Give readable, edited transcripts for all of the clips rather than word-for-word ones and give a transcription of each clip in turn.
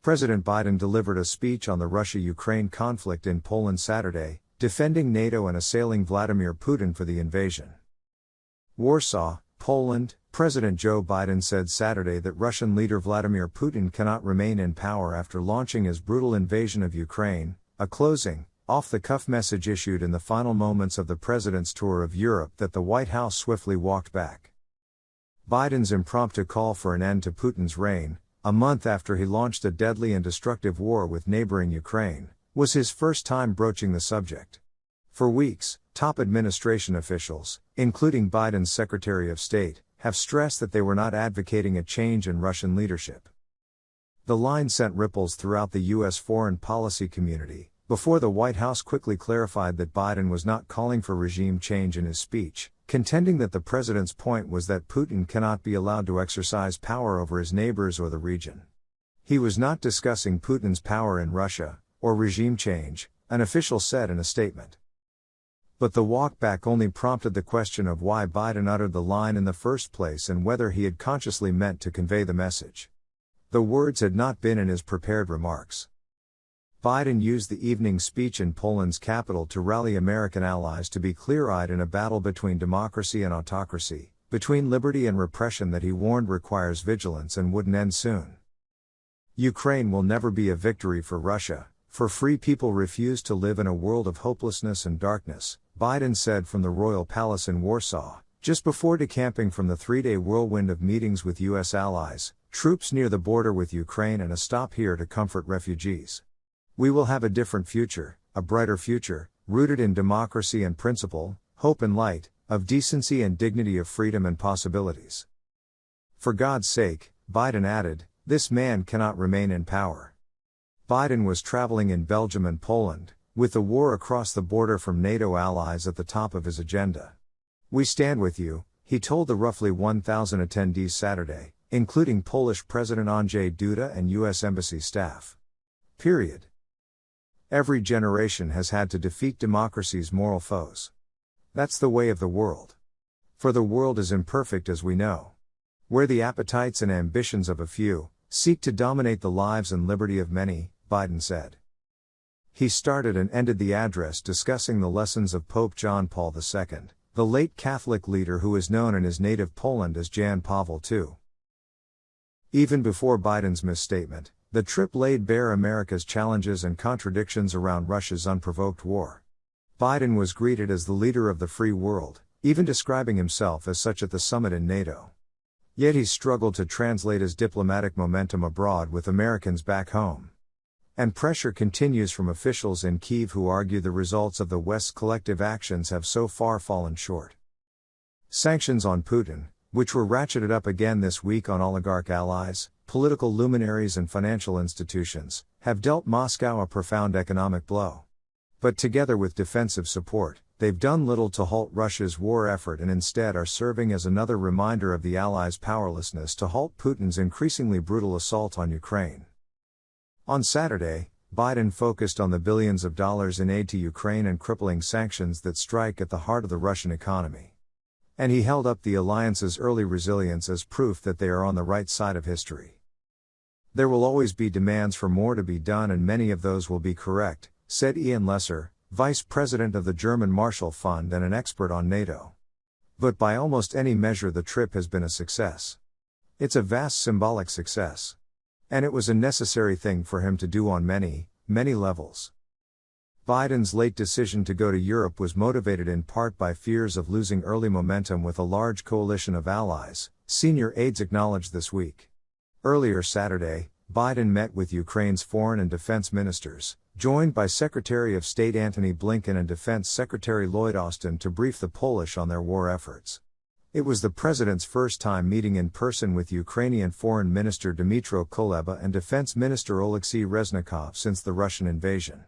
President Biden delivered a speech on the Russia-Ukraine conflict in Poland Saturday, defending NATO and assailing Vladimir Putin for the invasion. Warsaw, Poland. President Joe Biden said Saturday that Russian leader Vladimir Putin cannot remain in power after launching his brutal invasion of Ukraine, a closing, off-the-cuff message issued in the final moments of the president's tour of Europe that the White House swiftly walked back. Biden's impromptu call for an end to Putin's reign, a month after he launched a deadly and destructive war with neighboring Ukraine, was his first time broaching the subject. For weeks, top administration officials, including Biden's Secretary of State, have stressed that they were not advocating a change in Russian leadership. The line sent ripples throughout the U.S. foreign policy community, before the White House quickly clarified that Biden was not calling for regime change in his speech, contending that the president's point was that Putin cannot be allowed to exercise power over his neighbors or the region. He was not discussing Putin's power in Russia, or regime change, an official said in a statement. But the walk back only prompted the question of why Biden uttered the line in the first place and whether he had consciously meant to convey the message. The words had not been in his prepared remarks. Biden used the evening speech in Poland's capital to rally American allies to be clear-eyed in a battle between democracy and autocracy, between liberty and repression that he warned requires vigilance and wouldn't end soon. Ukraine will never be a victory for Russia, for free people refuse to live in a world of hopelessness and darkness, Biden said from the Royal Palace in Warsaw, just before decamping from the three-day whirlwind of meetings with U.S. allies, troops near the border with Ukraine and a stop here to comfort refugees. We will have a different future, a brighter future, rooted in democracy and principle, hope and light, of decency and dignity, of freedom and possibilities. For God's sake, Biden added, this man cannot remain in power. Biden was traveling in Belgium and Poland, with the war across the border from NATO allies at the top of his agenda. We stand with you, he told the roughly 1,000 attendees Saturday, including Polish President Andrzej Duda and U.S. Embassy staff. Period. Every generation has had to defeat democracy's moral foes. That's the way of the world. For the world is imperfect, as we know. Where the appetites and ambitions of a few seek to dominate the lives and liberty of many, Biden said. He started and ended the address discussing the lessons of Pope John Paul II, the late Catholic leader who is known in his native Poland as Jan Paweł II. Even before Biden's misstatement, the trip laid bare America's challenges and contradictions around Russia's unprovoked war. Biden was greeted as the leader of the free world, even describing himself as such at the summit in NATO. Yet he struggled to translate his diplomatic momentum abroad with Americans back home. And pressure continues from officials in Kyiv who argue the results of the West's collective actions have so far fallen short. Sanctions on Putin, which were ratcheted up again this week on oligarch allies, political luminaries and financial institutions, have dealt Moscow a profound economic blow. But together with defensive support, they've done little to halt Russia's war effort and instead are serving as another reminder of the allies' powerlessness to halt Putin's increasingly brutal assault on Ukraine. On Saturday, Biden focused on the billions of dollars in aid to Ukraine and crippling sanctions that strike at the heart of the Russian economy. And he held up the alliance's early resilience as proof that they are on the right side of history. There will always be demands for more to be done, and many of those will be correct, said Ian Lesser, vice president of the German Marshall Fund and an expert on NATO. But by almost any measure the trip has been a success. It's a vast symbolic success. And it was a necessary thing for him to do on many, many levels. Biden's late decision to go to Europe was motivated in part by fears of losing early momentum with a large coalition of allies, senior aides acknowledged this week. Earlier Saturday, Biden met with Ukraine's foreign and defense ministers, joined by Secretary of State Antony Blinken and Defense Secretary Lloyd Austin to brief the Polish on their war efforts. It was the president's first time meeting in person with Ukrainian Foreign Minister Dmytro Kuleba and Defense Minister Oleksiy Reznikov since the Russian invasion.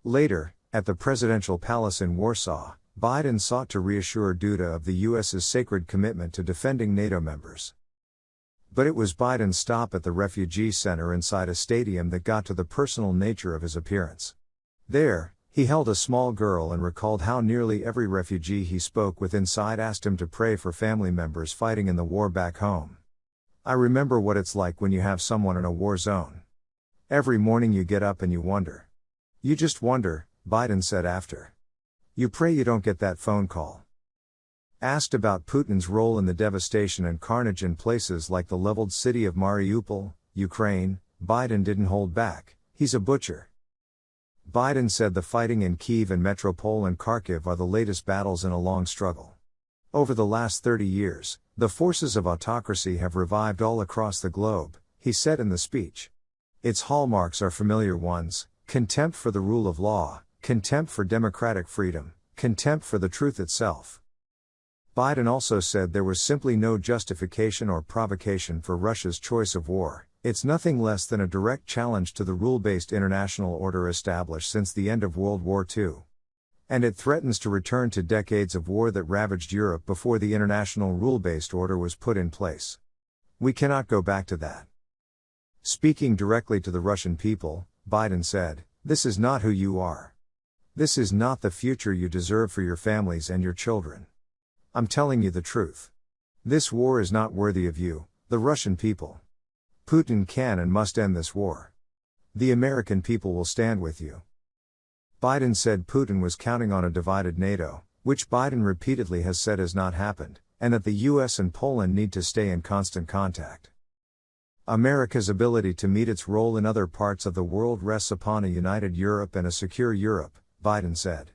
Later, at the presidential palace in Warsaw, Biden sought to reassure Duda of the U.S.'s sacred commitment to defending NATO members. But it was Biden's stop at the refugee center inside a stadium that got to the personal nature of his appearance. There, he held a small girl and recalled how nearly every refugee he spoke with inside asked him to pray for family members fighting in the war back home. I remember what it's like when you have someone in a war zone. Every morning you get up and you wonder. You just wonder, Biden said after. You pray you don't get that phone call. Asked about Putin's role in the devastation and carnage in places like the leveled city of Mariupol, Ukraine, Biden didn't hold back. He's a butcher. Biden said the fighting in Kyiv and Metropole and Kharkiv are the latest battles in a long struggle. Over the last 30 years, the forces of autocracy have revived all across the globe, he said in the speech. Its hallmarks are familiar ones: contempt for the rule of law, contempt for democratic freedom, contempt for the truth itself. Biden also said there was simply no justification or provocation for Russia's choice of war. It's nothing less than a direct challenge to the rule-based international order established since the end of World War II. And it threatens to return to decades of war that ravaged Europe before the international rule-based order was put in place. We cannot go back to that. Speaking directly to the Russian people, Biden said, "This is not who you are. This is not the future you deserve for your families and your children. I'm telling you the truth. This war is not worthy of you, the Russian people. Putin can and must end this war. The American people will stand with you." Biden said Putin was counting on a divided NATO, which Biden repeatedly has said has not happened, and that the US and Poland need to stay in constant contact. America's ability to meet its role in other parts of the world rests upon a united Europe and a secure Europe, Biden said.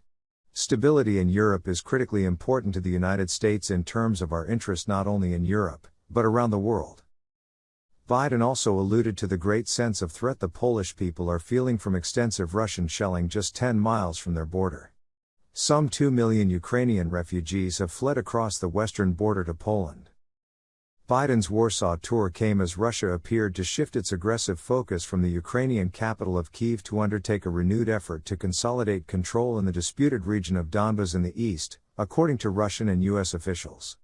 Stability in Europe is critically important to the United States in terms of our interest not only in Europe, but around the world. Biden also alluded to the great sense of threat the Polish people are feeling from extensive Russian shelling just 10 miles from their border. Some 2 million Ukrainian refugees have fled across the western border to Poland. Biden's Warsaw tour came as Russia appeared to shift its aggressive focus from the Ukrainian capital of Kyiv to undertake a renewed effort to consolidate control in the disputed region of Donbas in the east, according to Russian and U.S. officials.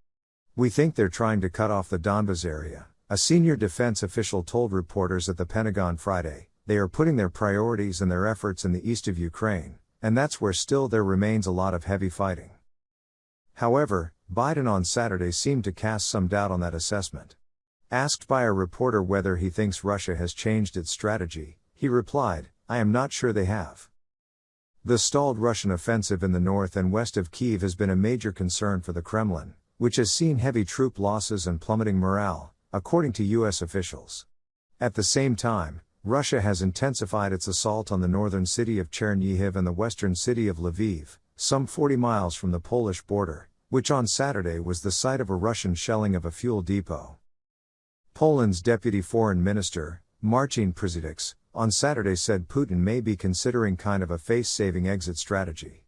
"We think they're trying to cut off the Donbas area," a senior defense official told reporters at the Pentagon Friday. "They are putting their priorities and their efforts in the east of Ukraine, and that's where still there remains a lot of heavy fighting." However, Biden on Saturday seemed to cast some doubt on that assessment. Asked by a reporter whether he thinks Russia has changed its strategy, he replied, "I am not sure they have." The stalled Russian offensive in the north and west of Kyiv has been a major concern for the Kremlin, which has seen heavy troop losses and plummeting morale, according to U.S. officials. At the same time, Russia has intensified its assault on the northern city of Chernihiv and the western city of Lviv, some 40 miles from the Polish border, which on Saturday was the site of a Russian shelling of a fuel depot. Poland's deputy foreign minister, Marcin Przydacz, on Saturday said Putin may be considering kind of a face-saving exit strategy.